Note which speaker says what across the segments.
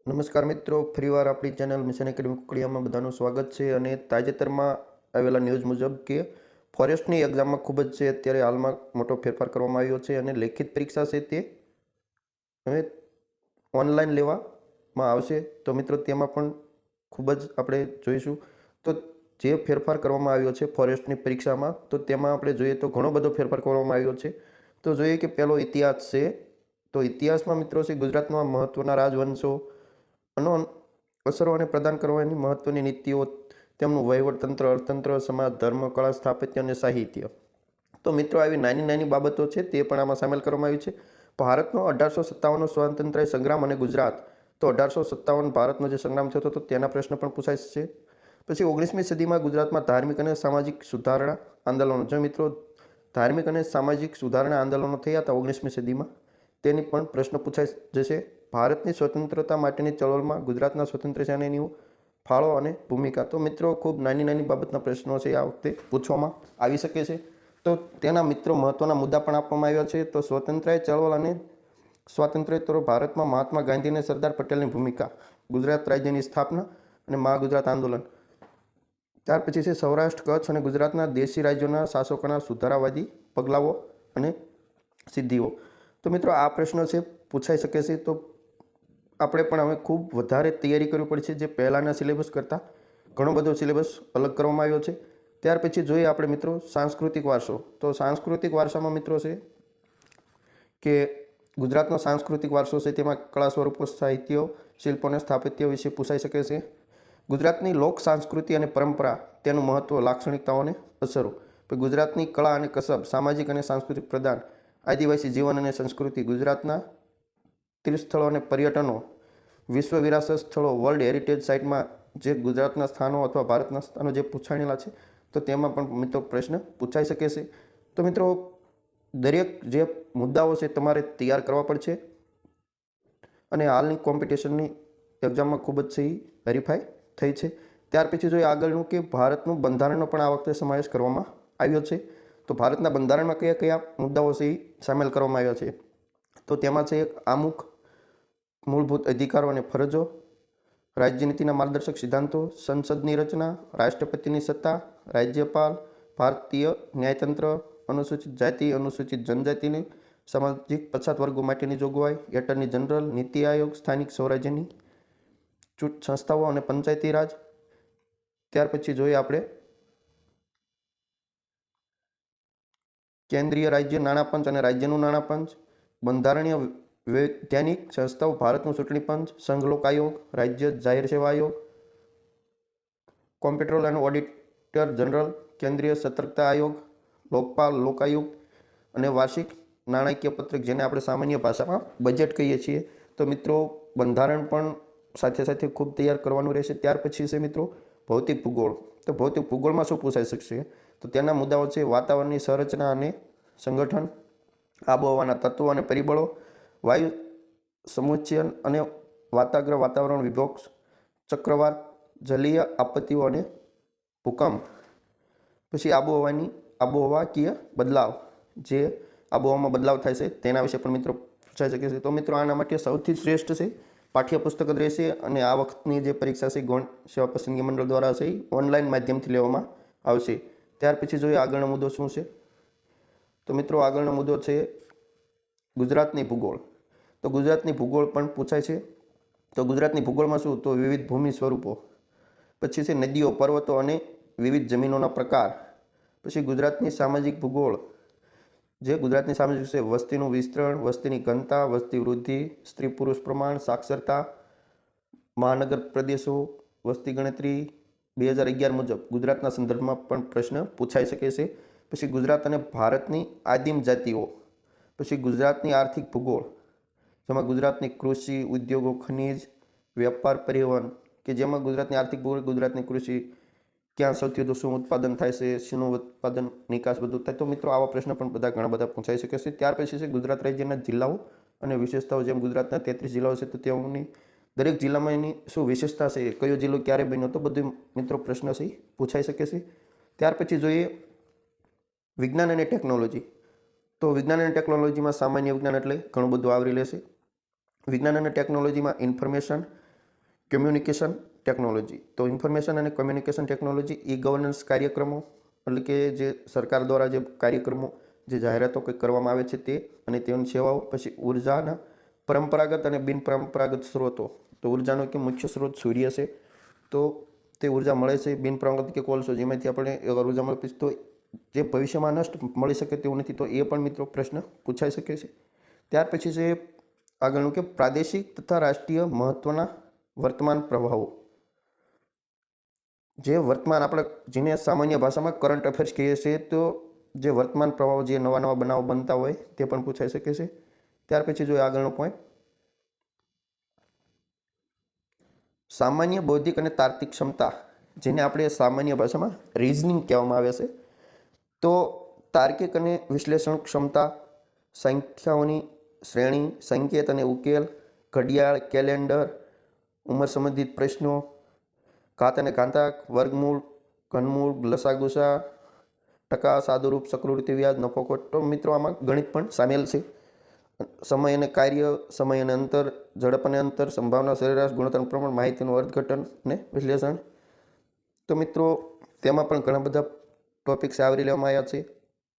Speaker 1: નમસ્કાર મિત્રો, ફરીવાર આપણી ચેનલ મિશન એકેડમી કુકડીયામાં બધાનું સ્વાગત છે. અને તાજેતરમાં આવેલા ન્યૂઝ મુજબ કે ફોરેસ્ટની એક્ઝામમાં ખૂબ જ છે અત્યારે હાલમાં મોટો ફેરફાર કરવામાં આવ્યો છે અને લેખિત પરીક્ષા છે તે હવે ઓનલાઈન લેવામાં આવશે. તો મિત્રો તેમાં પણ ખૂબ જ આપણે જોઈશું. તો જે ફેરફાર કરવામાં આવ્યો છે ફોરેસ્ટની પરીક્ષામાં, તો તેમાં આપણે જોઈએ તો ઘણો બધો ફેરફાર કરવામાં આવ્યો છે. તો જોઈએ કે પહેલો ઇતિહાસ છે. તો ઇતિહાસમાં મિત્રો છે ગુજરાતમાં મહત્ત્વના રાજવંશો અસરો અને પ્રદાન કરવાની મહત્વની નીતિઓ, તેમનું વહીવટતંત્ર, અર્થતંત્ર, સમાજ, ધર્મ, કળા, સ્થાપત્ય અને સાહિત્ય. તો મિત્રો આવી નાની નાની બાબતો છે તે પણ આમાં સામેલ કરવામાં આવી છે. ભારતનો 1857નો સ્વાતંત્ર્ય સંગ્રામ અને ગુજરાત. તો 1857 ભારતનો જે સંગ્રામ થયો હતો તેના પ્રશ્ન પણ પૂછાય છે. પછી 19મી સદીમાં ગુજરાતમાં ધાર્મિક અને સામાજિક સુધારણા આંદોલનો. જો મિત્રો ધાર્મિક અને સામાજિક સુધારણા આંદોલનો થયા હતા 19મી સદીમાં, તેની પણ પ્રશ્ન પૂછાઈ જશે. ભારતની સ્વતંત્રતા માટેની ચળવળમાં ગુજરાતના સ્વતંત્ર સેનાનીઓ ફાળો અને ભૂમિકા. તો મિત્રો ખૂબ નાની નાની બાબતના પ્રશ્નો છે આ વખતે પૂછવામાં આવી શકે છે. તો તેના મિત્રો મહત્વના મુદ્દા પણ આપવામાં આવ્યા છે. તો સ્વતંત્રતા ચળવળ અને સ્વાતંત્ર્યોત્તર ભારતમાં મહાત્મા ગાંધી અને સરદાર પટેલની ભૂમિકા, ગુજરાત રાજ્યની સ્થાપના અને મહાગુજરાત આંદોલન. ત્યાર પછી છે સૌરાષ્ટ્ર, કચ્છ અને ગુજરાતના દેશી રાજ્યોના શાસકોના સુધારાવાદી પગલાઓ અને સિદ્ધિઓ. તો મિત્રો આ પ્રશ્નો છે પૂછાઈ શકે છે. તો આપણે પણ હવે ખૂબ વધારે તૈયારી કરવી પડશે, જે પહેલાંના સિલેબસ કરતાં ઘણો બધો સિલેબસ અલગ કરવામાં આવ્યો છે. ત્યાર પછી જોઈએ આપણે મિત્રો સાંસ્કૃતિક વારસો. તો સાંસ્કૃતિક વારસામાં મિત્રો છે કે ગુજરાતનો સાંસ્કૃતિક વારસો છે તેમાં કળા, સ્વરૂપો, સાહિત્યો, શિલ્પો અને સ્થાપત્ય વિશે પૂછાઈ શકે છે. ગુજરાતની લોક સંસ્કૃતિ અને પરંપરા, તેનું મહત્ત્વ, લાક્ષણિકતાઓ અને અસરો. ગુજરાતની કળા અને કસબ, સામાજિક અને સાંસ્કૃતિક પ્રદાન, આદિવાસી જીવન અને સંસ્કૃતિ, ગુજરાતના તીર્થસ્થળો અને પર્યટનો, વિશ્વ વિરાસત સ્થળો, વર્લ્ડ હેરિટેજ સાઇટમાં જે ગુજરાતના સ્થાનો અથવા ભારતના સ્થાનો જે પૂછાયેલા છે, તો તેમાં પણ મિત્રો પ્રશ્ન પૂછાઈ શકે છે. તો મિત્રો દરેક જે મુદ્દાઓ છે તમારે તૈયાર કરવા પડશે અને હાલની કોમ્પિટિશનની એક્ઝામમાં ખૂબ જ સહી વેરીફાઈ થઈ છે. ત્યાર પછી જોઈએ આગળનું કે ભારતનું બંધારણનો પણ આ વખતે સમાવેશ કરવામાં આવ્યો છે. તો ભારતના બંધારણમાં કયા કયા મુદ્દાઓ છે એ સામેલ કરવામાં આવ્યા છે. તો તેમાં છે એક આમુખ, મૂળભૂત અધિકારો અને ફરજો, રાજ્યનીતિના માર્ગદર્શક સિદ્ધાંતો, સંસદની રચના, રાષ્ટ્રપતિની સત્તા, રાજ્યપાલ, ભારતીય ન્યાયતંત્ર, અનુસૂચિત જાતિ અનુસૂચિત જનજાતિની સામાજિક પછાત વર્ગો માટેની જોગવાઈ, એટર્ની જનરલ, નીતિ આયોગ, સ્થાનિક સ્વરાજ્યની સંસ્થાઓ અને પંચાયતી રાજ. ત્યાર પછી જોઈએ આપણે કેન્દ્રીય રાજ્ય નાણાપંચ અને રાજ્યનું નાણાપંચ, બંધારણીય વૈધાનિક સંસ્થાઓ, ભારતનું ચૂંટણી પંચ, સંઘ લોક આયોગ, રાજ્ય જાહેર સેવા આયોગ, કોમ્પ્ટ્રોલર અને ઓડિટર જનરલ, કેન્દ્રીય સતર્કતા આયોગ, લોકપાલ, લોકાયુક્ત અને વાર્ષિક નાણાકીય પત્રક, જેને આપણે સામાન્ય ભાષામાં બજેટ કહીએ છીએ. તો મિત્રો બંધારણ પણ સાથે સાથે ખૂબ તૈયાર કરવાનું રહેશે. ત્યાર પછી છે મિત્રો ભૌતિક ભૂગોળ. તો ભૌતિક ભૂગોળમાં શું પૂછાઈ શકશે? તો તેના મુદ્દાઓ છે વાતાવરણની સંરચના અને સંગઠન, આબોહવાના તત્વો અને પરિબળો, વાયુ સમુચ્ચયન અને વાતાગ્રહ વાતાવરણ વિભોગ, ચક્રવાત, જલીય આપત્તિઓ અને ભૂકંપ. પછી આબોહવાકીય બદલાવ, જે આબોહવામાં બદલાવ થાય છે તેના વિશે પણ મિત્રો પૂછાઈ શકે છે. તો મિત્રો આના માટે સૌથી શ્રેષ્ઠ છે પાઠ્યપુસ્તક જ રહેશે. અને આ વખતની જે પરીક્ષા છે ગૌણ સેવા પસંદગી મંડળ દ્વારા છે ઓનલાઈન માધ્યમથી લેવામાં આવશે. ત્યાર પછી જોઈએ આગળનો મુદ્દો શું છે. તો મિત્રો આગળનો મુદ્દો છે ગુજરાતની ભૂગોળ. તો ગુજરાતની ભૂગોળ પણ પૂછાય છે. તો ગુજરાતની ભૂગોળમાં શું? તો વિવિધ ભૂમિ સ્વરૂપો, પછી છે નદીઓ, પર્વતો અને વિવિધ જમીનોના પ્રકાર. પછી ગુજરાતની સામાજિક ભૂગોળ, જે ગુજરાતની સામાજિક છે વસ્તીનું વિસ્તરણ, વસ્તીની ઘનતા, વસ્તી વૃદ્ધિ, સ્ત્રી પુરુષ પ્રમાણ, સાક્ષરતા, મહાનગર પ્રદેશો, વસ્તી ગણતરી 2011 મુજબ ગુજરાતના સંદર્ભમાં પણ પ્રશ્ન પૂછાઈ શકે છે. પછી ગુજરાત અને ભારતની આદિમ જાતિઓ. પછી ગુજરાતની આર્થિક ભૂગોળ, જેમાં ગુજરાતની કૃષિ, ઉદ્યોગો, ખનિજ, વેપાર, પરિવહન, કે જેમાં ગુજરાતની આર્થિક ભૂગોળ, ગુજરાતની કૃષિ, ક્યાં સૌથી વધુ શું ઉત્પાદન થાય છે, શેનું ઉત્પાદન નિકાસ બધું થાય. તો મિત્રો આવા પ્રશ્ન પણ ઘણા બધા પૂછાઈ શકે છે. ત્યાર પછી છે ગુજરાત રાજ્યના જિલ્લાઓ અને વિશેષતાઓ. જેમ ગુજરાતના 33 જિલ્લાઓ છે તો તેઓની દરેક જિલ્લામાં એની શું વિશેષતા છે, કયો જિલ્લો ક્યારે બન્યો, તો બધું મિત્રો પ્રશ્ન છે પૂછાઈ શકે છે. ત્યાર પછી જોઈએ વિજ્ઞાન અને ટેકનોલોજી. તો વિજ્ઞાન અને ટેકનોલોજીમાં સામાન્ય વિજ્ઞાન એટલે ઘણું બધું આવરી લેશે. વિજ્ઞાન અને ટેકનોલોજીમાં ઇન્ફોર્મેશન, કમ્યુનિકેશન ટેકનોલોજી. તો ઇન્ફોર્મેશન અને કમ્યુનિકેશન ટેકનોલોજી ઈ ગવર્નન્સ કાર્યક્રમો, એટલે કે જે સરકાર દ્વારા જે કાર્યક્રમો, જે જાહેરાતો કંઈક કરવામાં આવે છે તે અને તેની સેવાઓ. પછી ઉર્જાના પરંપરાગત અને બિનપરંપરાગત સ્ત્રોતો. તો ઉર્જાનો કે મુખ્ય સ્ત્રોત સૂર્ય છે, તો તે ઉર્જા મળે છે. બિનપરંપરાગત કે કોલસો, જેમાંથી આપણે ઉર્જા મળે છે, તો જે ભવિષ્યમાં નષ્ટ મળી શકે તેવું નથી. તો એ પણ મિત્રો પ્રશ્ન પૂછાઈ શકે છે. ત્યાર પછી છે આગળનું કે પ્રાદેશિક તથા રાષ્ટ્રીય મહત્વના વર્તમાન પ્રવાહો. જે વર્તમાન આપણે જેને સામાન્ય ભાષામાં કરંટ અફેર્સ કહીએ છીએ, તો જે વર્તમાન પ્રવાહો, જે નવા નવા બનાવો બનતા હોય તે પણ પૂછાઈ શકે છે. ત્યાર પછી જોઈએ આગળનો પોઈન્ટ, સામાન્ય બૌદ્ધિક અને તાર્કિક ક્ષમતા, જેને આપણે સામાન્ય ભાષામાં રીઝનિંગ કહેવામાં આવે છે. તો તાર્કિક અને વિશ્લેષણ ક્ષમતા, સંખ્યાઓની શ્રેણી, સંકેત અને ઉકેલ, ઘડિયાળ, કેલેન્ડર, ઉંમર સંબંધિત પ્રશ્નો, ઘાત અને ઘાતાંક, વર્ગમૂળ, ઘનમૂળ, લસાગુસા, ટકા, સાદુરૂપ, ચક્રવૃત્તિ વ્યાજ, નફો ખોટ. તો મિત્રો આમાં ગણિત પણ સામેલ છે. સમય અને કાર્ય, સમય અને અંતર, ઝડપ અને અંતર, સંભાવના, સરેરાશ, ગુણોત્તર, પ્રમાણ, માહિતીનું અર્થઘટન અને વિશ્લેષણ. તો મિત્રો તેમાં પણ ઘણા બધા ટોપિક્સ આવરી લેવામાં આવ્યા છે.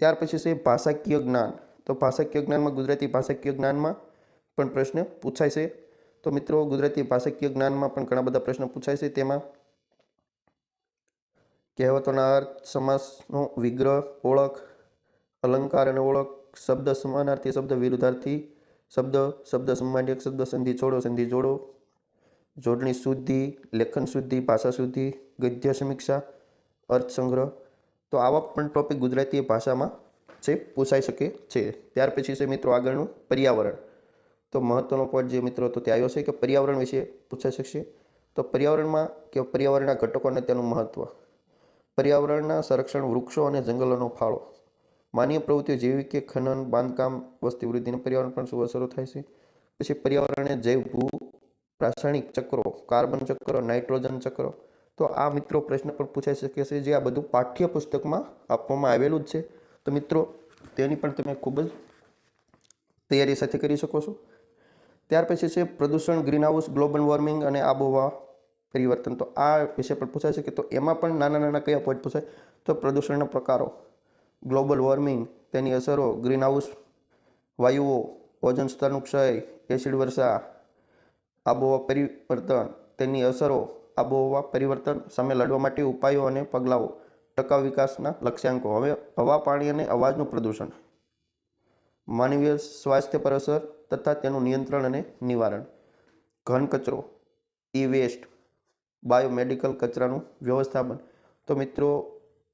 Speaker 1: ત્યાર પછી છે ભાષાકીય જ્ઞાન. તો ભાષાકીય જ્ઞાનમાં ગુજરાતી ભાષાકીય જ્ઞાનમાં પણ પ્રશ્ન પૂછાય છે. તો મિત્રો ગુજરાતી ભાષાકીય જ્ઞાનમાં પણ ઘણા બધા પ્રશ્નો પૂછાય છે. તેમાં કહેવતોના અર્થ, સમાસનો વિગ્રહ, ઓળખ, અલંકાર અને ઓળખ, શબ્દ સમાનાર્થી શબ્દ, વિરુદ્ધાર્થી શબ્દ, શબ્દ સંબંધી શબ્દ, સંધિ છોડો, સંધિ જોડો, જોડણી શુદ્ધિ, લેખન શુદ્ધિ, ભાષા શુદ્ધિ, ગદ્ય સમીક્ષા, અર્થ સંગ્રહ. તો આવા પણ ટોપિક ગુજરાતી ભાષામાં છે પૂછાઈ શકે છે. ત્યાર પછી છે મિત્રો આગળનું પર્યાવરણ. તો મહત્વનો પોઈન્ટ જે મિત્રો તો ત્યાં આવ્યો છે કે પર્યાવરણ વિશે પૂછાઈ શકશે. તો પર્યાવરણમાં કે પર્યાવરણના ઘટકો અને તેનું મહત્વ, પર્યાવરણના સંરક્ષણ, વૃક્ષો અને જંગલોનો ફાળો, માનવીય પ્રવૃત્તિઓ જેવી કે ખનન, બાંધકામ, વસ્તી વૃદ્ધિને પર્યાવરણ પણ શું અસરો થાય છે. પછી પર્યાવરણને જૈવ ભૂ રાસાયણિક ચક્રો, કાર્બન ચક્ર, નાઇટ્રોજન ચક્ર. તો આ મિત્રો પ્રશ્ન પણ પૂછાઈ શકે છે, જે આ બધું પાઠ્યપુસ્તકમાં આપવામાં આવેલું જ છે. તો મિત્રો તેની પણ તમે ખૂબ જ તૈયારી સાથે કરી શકો છો. ત્યાર પછી છે પ્રદૂષણ, ગ્રીનહાઉસ, ગ્લોબલ વોર્મિંગ અને આબોહવા પરિવર્તન. તો આ વિશે પણ પૂછાઈ શકે. તો એમાં પણ નાના નાના કયા પોઈન્ટ પૂછાય, તો પ્રદૂષણના પ્રકારો, ગ્લોબલ વોર્મિંગ, તેની અસરો, ગ્રીનહાઉસ વાયુઓ, ઓઝોન સ્તરનું ક્ષય, એસિડ વર્ષા, આબોહવા પરિવર્તન, તેની અસરો, આબોહવા પરિવર્તન સામે લડવા માટે ઉપાયો અને પગલાઓ, ટકાઉ વિકાસના લક્ષ્યાંકો. હવે હવા, પાણી અને અવાજનું પ્રદૂષણ, માનવીય સ્વાસ્થ્ય પર અસર તથા તેનું નિયંત્રણ અને નિવારણ, ઘન કચરો, ઈ વેસ્ટ, બાયોમેડિકલ કચરાનું વ્યવસ્થાપન. તો મિત્રો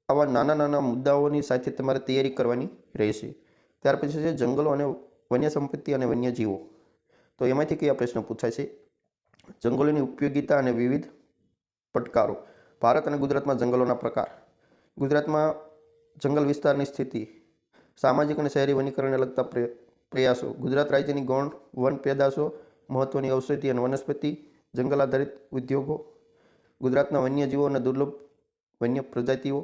Speaker 1: આવા નાના નાના મુદ્દાઓની સાથે તમારે તૈયારી કરવાની રહેશે. ત્યાર પછી છે જંગલો અને વન્ય સંપત્તિ અને વન્યજીવો. તો એમાંથી કયા પ્રશ્ન પૂછાય છે, જંગલોની ઉપયોગિતા અને વિવિધ પડકારો, ભારત અને ગુજરાતમાં જંગલોના પ્રકાર, ગુજરાતમાં જંગલ વિસ્તારની સ્થિતિ, સામાજિક અને શહેરી વનીકરણને લગતા પ્રયાસો, ગુજરાત રાજ્યની ગૌણ વન પેદાશો, મહત્વની ઔષધિ અને વનસ્પતિ, જંગલ આધારિત ઉદ્યોગો, ગુજરાતના વન્યજીવો અને દુર્લભ વન્ય પ્રજાતિઓ,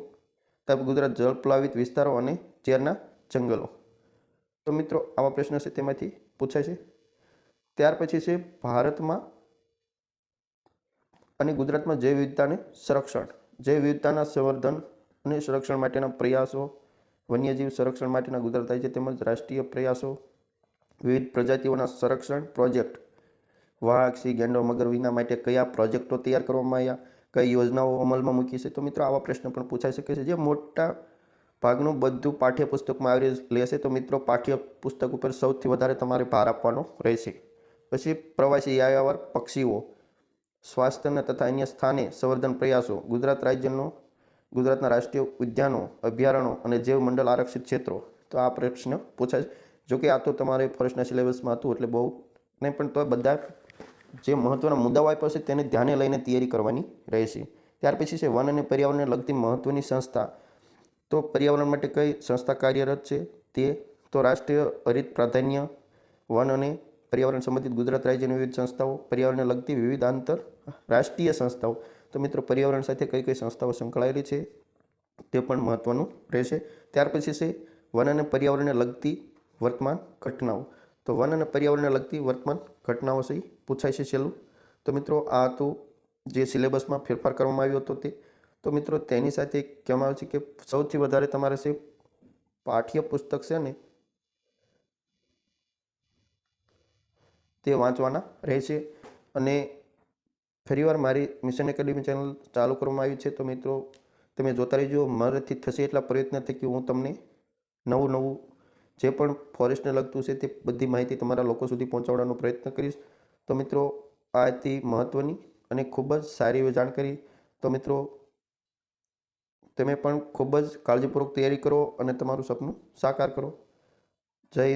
Speaker 1: તથા ગુજરાત જળપ્લાવિત વિસ્તારો અને ઝેરના જંગલો. તો મિત્રો આવા પ્રશ્નો છે તેમાંથી પૂછાય છે. ત્યાર પછી છે ભારતમાં અને ગુજરાતમાં જૈવ વિવિધતાને સંરક્ષણ, જૈવ વિવિધતાના સંવર્ધન અને સંરક્ષણ માટેના પ્રયાસો, વન્યજીવ સંરક્ષણ માટેના ગુજરાત રાજ્ય તેમજ રાષ્ટ્રીય પ્રયાસો, વિવિધ પ્રજાતિઓના સંરક્ષણ પ્રોજેક્ટ, વાઘ, સિંહ, ગેંડો, મગર વિના માટે કયા પ્રોજેક્ટો તૈયાર કરવામાં આવ્યા, કઈ યોજનાઓ અમલમાં મૂકી છે. તો મિત્રો આવા પ્રશ્ન પણ પૂછાઈ શકે છે, જે મોટા ભાગનું બધું પાઠ્યપુસ્તકમાં આવરી લેશે. તો મિત્રો પાઠ્યપુસ્તક ઉપર સૌથી વધારે તમારે ભાર આપવાનો રહેશે. પછી પ્રવાસી યાયાવર પક્ષીઓ, સ્વાસ્થ્યના તથા અન્ય સ્થાને સંવર્ધન પ્રયાસો, ગુજરાત રાજ્યનો ગુજરાતના રાષ્ટ્રીય ઉદ્યાનો, અભયારણ્યો અને જૈવ મંડળ આરક્ષિત ક્ષેત્રો. તો આ પ્રશ્ન પૂછાય. જોકે આ તો તમારે ફોરેસ્ટના સિલેબસમાં હતું એટલે બહુ નહીં, પણ તો બધા જે મહત્વના મુદ્દાઓ આપ્યા છે તેને ધ્યાને લઈને તૈયારી કરવાની રહેશે. ત્યાર પછી છે વન અને પર્યાવરણને લગતી મહત્વની સંસ્થા. તો પર્યાવરણ માટે કઈ સંસ્થા કાર્યરત છે, તે તો રાષ્ટ્રીય હરિત પ્રાધાન્ય વન અને પર્યાવરણ સંબંધિત ગુજરાત રાજ્યની વિવિધ સંસ્થાઓ, પર્યાવરણને લગતી વિવિધ આંતર રાષ્ટ્રીય સંસ્થાઓ. તો મિત્રો પર્યાવરણ સાથે કઈ કઈ સંસ્થાઓ સંકળાયેલી છે તે પણ મહત્વનું રહેશે. ત્યાર પછી છે વન અને પર્યાવરણને લગતી વર્તમાન ઘટનાઓ. તો વન અને પર્યાવરણને લગતી વર્તમાન ઘટનાઓ છે પૂછાય છે છેલ્લું. તો મિત્રો આ હતું જે સિલેબસમાં ફેરફાર કરવામાં આવ્યો હતો તે. તો મિત્રો તેની સાથે કહેવામાં આવે છે કે સૌથી વધારે તમારે છે પાઠ્યપુસ્તક છે ને તે વાંચવાના રહેશે. અને ફરીવાર મારી મિશન એકેડમી ચેનલ ચાલુ કરવામાં આવી છે, તો મિત્રો તમે જોતા રહેજો. મારાથી થશે એટલા પ્રયત્ન થકી હું તમને નવું જે પણ ફોરેસ્ટને લગતું છે તે બધી માહિતી તમારા લોકો સુધી પહોંચાડવાનો પ્રયત્ન કરીશ. તો મિત્રો આ હતી મહત્ત્વની અને ખૂબ જ સારી એવી જાણકારી. તો મિત્રો તમે પણ ખૂબ જ કાળજીપૂર્વક તૈયારી કરો અને તમારું સપનું સાકાર કરો. જય હિન્દ.